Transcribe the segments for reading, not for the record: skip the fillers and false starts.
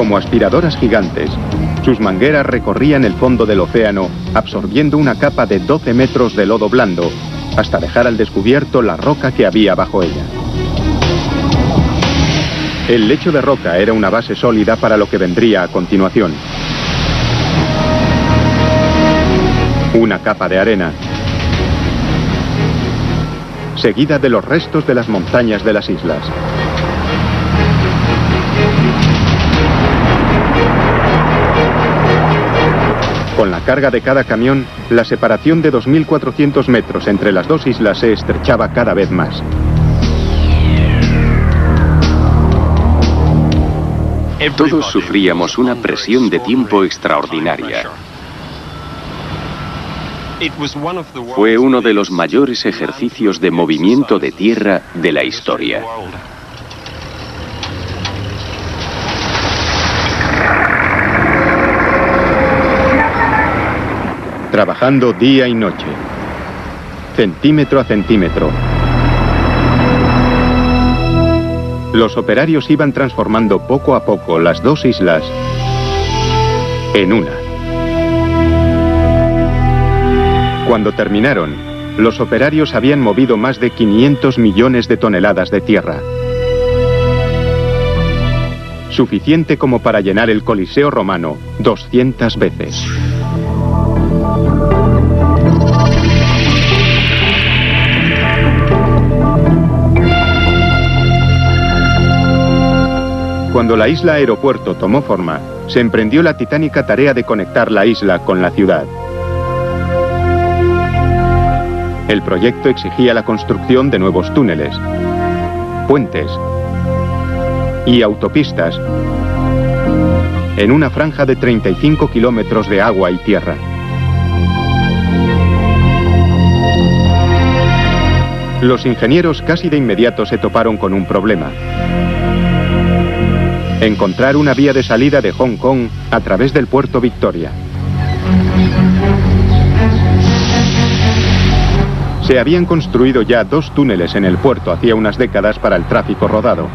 Como aspiradoras gigantes, sus mangueras recorrían el fondo del océano, absorbiendo una capa de 12 metros de lodo blando, hasta dejar al descubierto la roca que había bajo ella. El lecho de roca era una base sólida para lo que vendría a continuación. Una capa de arena, seguida de los restos de las montañas de las islas. Con la carga de cada camión, la separación de 2.400 metros entre las dos islas se estrechaba cada vez más. Todos sufríamos una presión de tiempo extraordinaria. Fue uno de los mayores ejercicios de movimiento de tierra de la historia. Trabajando día y noche, centímetro a centímetro. Los operarios iban transformando poco a poco las dos islas en una. Cuando terminaron, los operarios habían movido más de 500 millones de toneladas de tierra. Suficiente como para llenar el Coliseo romano 200 veces. Cuando la isla aeropuerto tomó forma, se emprendió la titánica tarea de conectar la isla con la ciudad. El proyecto exigía la construcción de nuevos túneles, puentes y autopistas en una franja de 35 kilómetros de agua y tierra. Los ingenieros casi de inmediato se toparon con un problema: encontrar una vía de salida de Hong Kong a través del puerto Victoria. Se habían construido ya 2 túneles en el puerto hacía unas décadas para el tráfico rodado.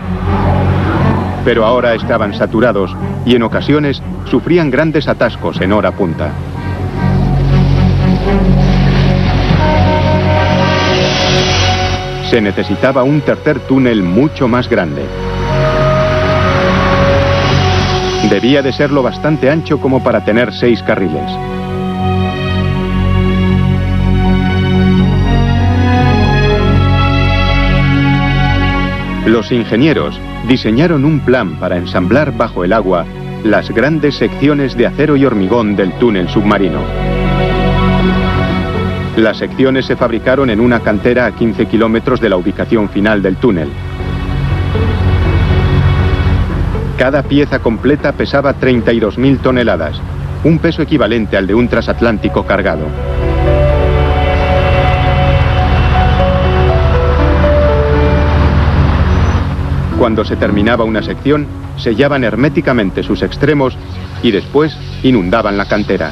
Pero ahora estaban saturados y en ocasiones sufrían grandes atascos en hora punta. Se necesitaba un tercer túnel mucho más grande. Debía de ser lo bastante ancho como para tener 6 carriles. Los ingenieros diseñaron un plan para ensamblar bajo el agua las grandes secciones de acero y hormigón del túnel submarino. Las secciones se fabricaron en una cantera a 15 kilómetros de la ubicación final del túnel. Cada pieza completa pesaba 32.000 toneladas, un peso equivalente al de un transatlántico cargado. Cuando se terminaba una sección, sellaban herméticamente sus extremos y después inundaban la cantera.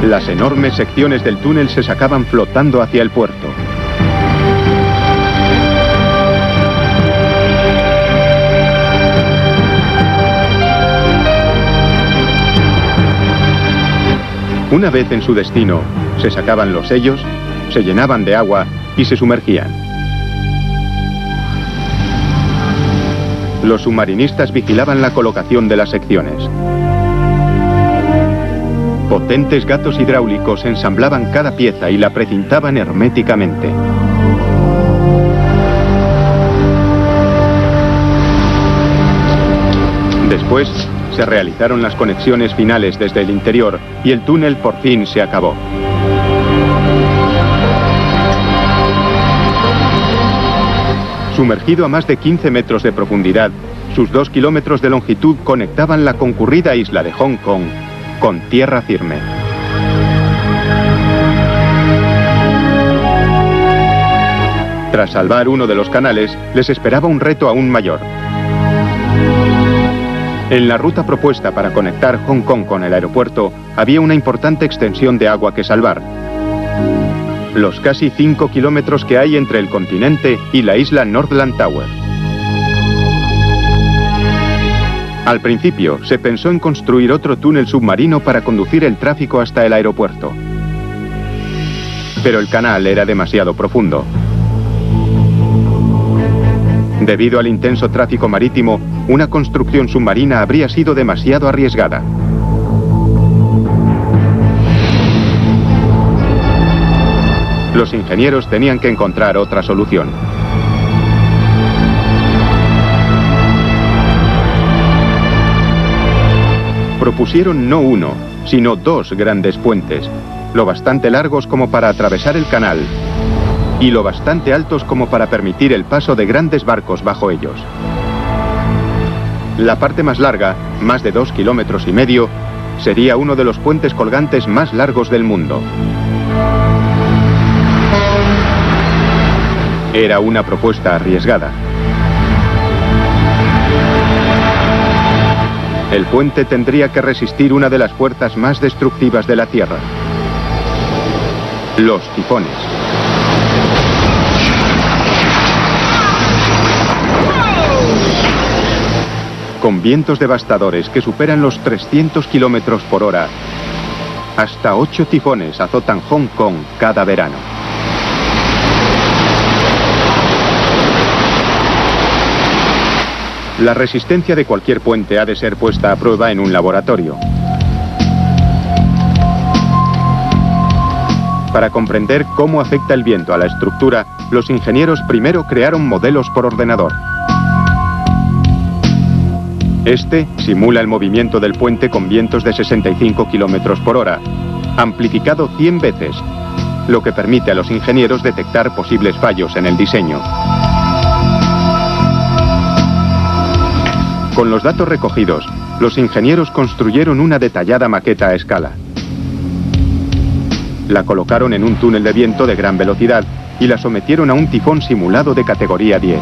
Las enormes secciones del túnel se sacaban flotando hacia el puerto. Una vez en su destino, se sacaban los sellos, se llenaban de agua y se sumergían. Los submarinistas vigilaban la colocación de las secciones. Potentes gatos hidráulicos ensamblaban cada pieza y la precintaban herméticamente. Después, se realizaron las conexiones finales desde el interior y el túnel por fin se acabó. Sumergido a más de 15 metros de profundidad, sus 2 kilómetros de longitud conectaban la concurrida isla de Hong Kong con tierra firme. Tras salvar uno de los canales, les esperaba un reto aún mayor. En la ruta propuesta para conectar Hong Kong con el aeropuerto, había una importante extensión de agua que salvar. los casi 5 kilómetros que hay entre el continente y la isla Nordland Tower. Al principio, se pensó en construir otro túnel submarino para conducir el tráfico hasta el aeropuerto. Pero el canal era demasiado profundo. Debido al intenso tráfico marítimo, una construcción submarina habría sido demasiado arriesgada. Los ingenieros tenían que encontrar otra solución. Propusieron no uno, sino dos grandes puentes, lo bastante largos como para atravesar el canal y lo bastante altos como para permitir el paso de grandes barcos bajo ellos. La parte más larga, más de 2,5 kilómetros, sería uno de los puentes colgantes más largos del mundo. Era una propuesta arriesgada. El puente tendría que resistir una de las fuerzas más destructivas de la Tierra: los tifones. Con vientos devastadores que superan los 300 kilómetros por hora, hasta 8 tifones azotan Hong Kong cada verano. La resistencia de cualquier puente ha de ser puesta a prueba en un laboratorio. Para comprender cómo afecta el viento a la estructura, los ingenieros primero crearon modelos por ordenador. Este simula el movimiento del puente con vientos de 65 kilómetros por hora, amplificado 100 veces, lo que permite a los ingenieros detectar posibles fallos en el diseño. Con los datos recogidos, los ingenieros construyeron una detallada maqueta a escala. La colocaron en un túnel de viento de gran velocidad y la sometieron a un tifón simulado de categoría 10.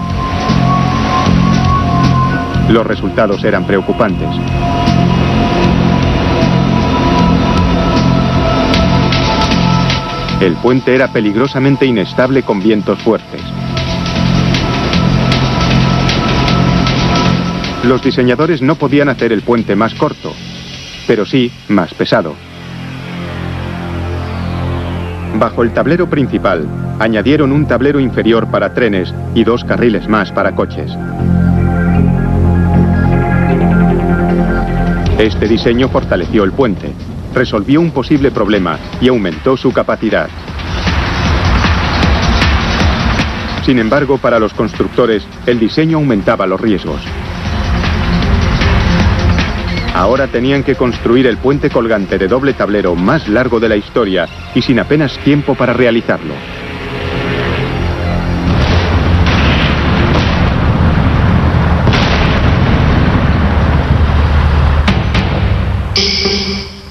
Los resultados eran preocupantes. El puente era peligrosamente inestable con vientos fuertes. Los diseñadores no podían hacer el puente más corto, pero sí más pesado. Bajo el tablero principal, añadieron un tablero inferior para trenes y 2 carriles más para coches. Este diseño fortaleció el puente, resolvió un posible problema y aumentó su capacidad. Sin embargo, para los constructores, el diseño aumentaba los riesgos. Ahora tenían que construir el puente colgante de doble tablero más largo de la historia y sin apenas tiempo para realizarlo.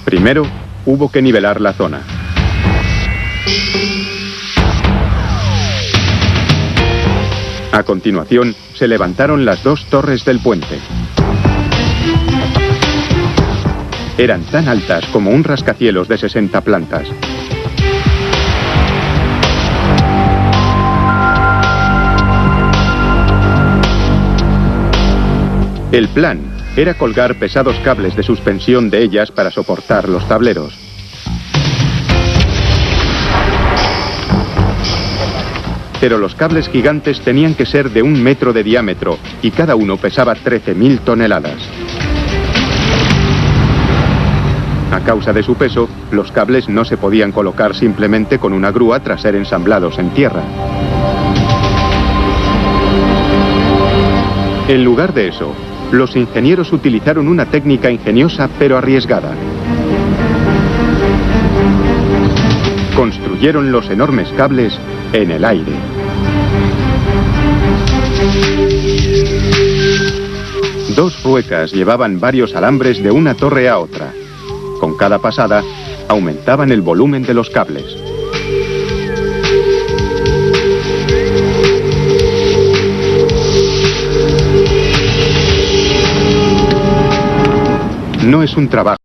Primero, hubo que nivelar la zona. A continuación, se levantaron las 2 torres del puente. Eran tan altas como un rascacielos de 60 plantas. El plan era colgar pesados cables de suspensión de ellas para soportar los tableros. Pero los cables gigantes tenían que ser de 1 metro de diámetro y cada uno pesaba 13.000 toneladas. A causa de su peso, los cables no se podían colocar simplemente con una grúa tras ser ensamblados en tierra. En lugar de eso, los ingenieros utilizaron una técnica ingeniosa pero arriesgada. Construyeron los enormes cables en el aire. Dos ruecas llevaban varios alambres de una torre a otra. Con cada pasada, aumentaban el volumen de los cables. No es un trabajo